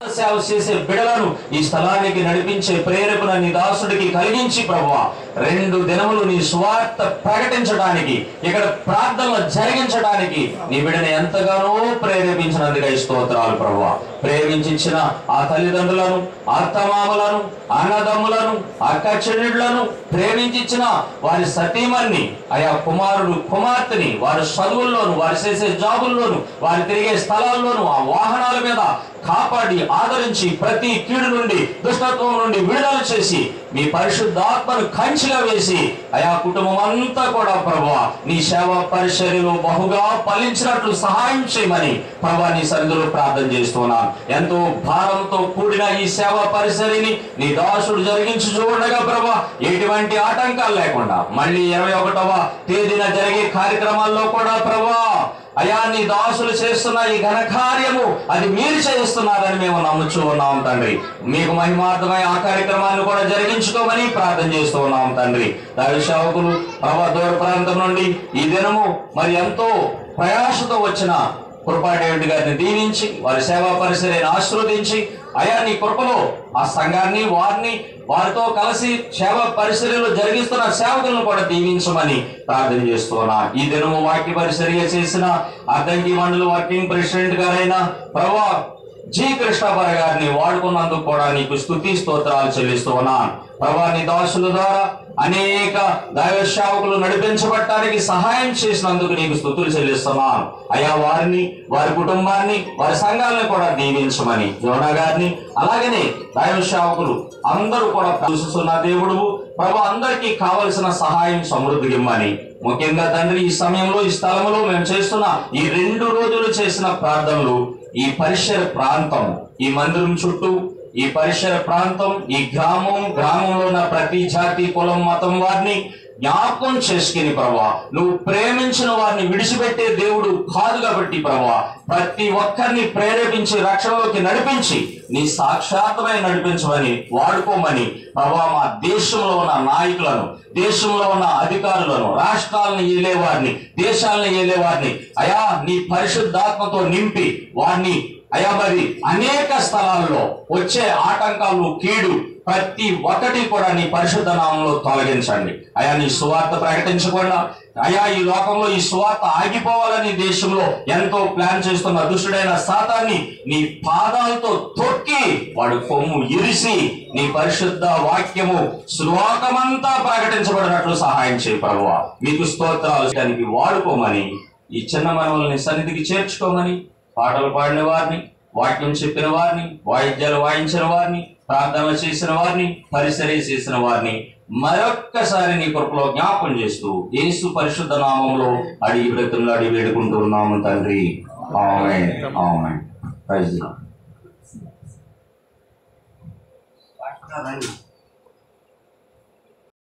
సేవ చేసే బిడలను ఈ స్థలానికి నడిపించే ప్రేరేపణ నీ దాసుడికి కలిగించి ప్రభువా 2 దినములు నీ సువార్త ప్రకటించడానికి ఇక్కడ ప్రార్థనలు జరిగించడానికి నీ బిడ్డని ఎంతగానో ప్రేరేపించినందుకై స్తోత్రాలు ప్రభువా. ప్రేమించిన ఆ తల్లిదండ్రులను, అత్తమామలను, అన్నదమ్ములను, అక్క చెల్లెళ్లను, ప్రేమించిన వారి సతీమణ్ణి, ఆయా కుమారుడు కుమార్తెని వారి చదువుల్లోను, వారు చేసే జాబుల్లోను, వారు తిరిగే స్థలాల్లోను, ఆ వాహనాల మీద కాపాడి ఆదరించి ప్రతి కీడు నుండి దుష్టత్వం నుండి విడుదల చేసి మీ పరిశుద్ధాత్మను కంచిగా వేసి ఆయా కుటుంబం అంతా కూడా ప్రభువా నీ సేవా పరిచర్యలో బహుగా ఫలించినట్లు సహాయం చేయమని ప్రభువా నీ సన్నిధిలో ప్రార్థన చేస్తున్నాను. ఎంతో భారంతో కూడిన ఈ సేవా పరిచర్యని నీ దాసుడు జరిగించి చూడగా ప్రభువా ఎటువంటి ఆటంకాలు లేకుండా మళ్ళీ 21వ తేదీన జరిగే కార్యక్రమాల్లో కూడా ప్రభువా అయా నీ దాసులు చేస్తున్న ఈ ఘనకార్యము అది మీరు చేస్తున్నారని మేము నమ్ముచూ ఉన్నాం తండ్రి. మీకు మహిమార్థమై ఆ కార్యక్రమాన్ని కూడా జరిగించుకోమని ప్రార్థన చేస్తూ ఉన్నాం తండ్రి. దైవ సేవకులు ప్రభా దూర ప్రాంతం నుండి ఈ దినము మరి ఎంతో ప్రయాసతో వచ్చిన కృపా డేవిడ్ గారిని దీవించి వారి సేవా పరిచర్యను ఆశీర్వదించి అయా నీ కృపలో ఆ సంఘాన్ని వారితో కలిసి సేవా పరిచర్యలు జరిగిస్తున్న సేవకులను కూడా దీవించమని ప్రార్థన చేస్తున్నా. ఈ దినము వాక్య పరిచర్య చేసిన అద్దంకి మండలి వర్కింగ్ ప్రెసిడెంట్ గారైన ప్రభా జి కృష్ణాపర గారిని వాడుకున్నందుకు కూడా నీకు స్తుతి స్తోత్రాలు చెల్లిస్తూ ఉన్నాను. ప్రభా నీ దాసుల ద్వారా అనేక దైవ సేవకులు నడిపించబడటానికి సహాయం చేసినందుకు నీకు స్తుతులు చెల్లిస్తున్నాను. అయా వారిని, వారి కుటుంబాన్ని, వారి సంఘాలను కూడా దీవించమని యోనా గారిని అలాగనే దైవ సేవకులు అందరూ కూడా చూస్తున్న దేవుడు ప్రభా అందరికీ కావలసిన సహాయం సమృద్ధికి ఇమ్మని ముఖ్యంగా తండ్రి ఈ సమయంలో ఈ స్థలంలో మేము చేస్తున్న ఈ 2 రోజులు చేసిన ప్రార్థనలు ఈ పరిసర ప్రాంతం, ఈ మందిరం చుట్టూ ఈ పరిసర ప్రాంతం, ఈ గ్రామంలో ఉన్న ప్రతి జాతి కులం మతం వారిని జ్ఞాపకం చేసుకుని ప్రభా నువ్వు ప్రేమించిన వారిని విడిచిపెట్టే దేవుడు కాదు కాబట్టి ప్రభా ప్రతి ఒక్కరిని ప్రేరేపించి రక్షణలోకి నడిపించి నీ సాక్షాత్మై నడిపించమని వాడుకోమని ప్రభా మా దేశంలో ఉన్న నాయకులను, దేశంలో ఉన్న అధికారులను, రాష్ట్రాలను ఏలేవారిని, దేశాలను ఏలేవారిని అయా నీ పరిశుద్ధాత్మతో నింపి వారిని అయా మరి అనేక స్థలాల్లో వచ్చే ఆటంకాలు, కీడు ప్రతి ఒక్కటి కూడా నీ పరిశుద్ధ నామంలో తొలగించండి. అయా నీ సువార్త ప్రకటించకుండా అయా ఈ లోకంలో ఈ సువార్త ఆగిపోవాలని దేశంలో ఎంతో ప్లాన్ చేస్తున్న దుష్టుడైన సాతాన్ని నీ పాదాలతో తొక్కి వాడు కొమ్ము ఇరిసి నీ పరిశుద్ధ వాక్యము శ్లోకమంతా ప్రకటించబడినట్లు సహాయం చేయి ప్రభువా. మీకు స్తోత్రాలు దానికి వాడుకోమని ఈ చిన్న మనవల్ని సన్నిధికి చేర్చుకోమని పాటలు పాడిన వారిని, వాక్యం చెప్పిన వారిని, వాయిద్యాలు వాయించిన వారిని, ప్రార్థన చేసిన వారిని, పరిచర్య చేసిన వారిని మరొక్కసారి నీ కృపలో జ్ఞాపకం చేస్తూ యేసు పరిశుద్ధ నామంలో అడిగి వేడుకుంటూ ఉన్నాము తండ్రి. Amen, amen. Praise the lord.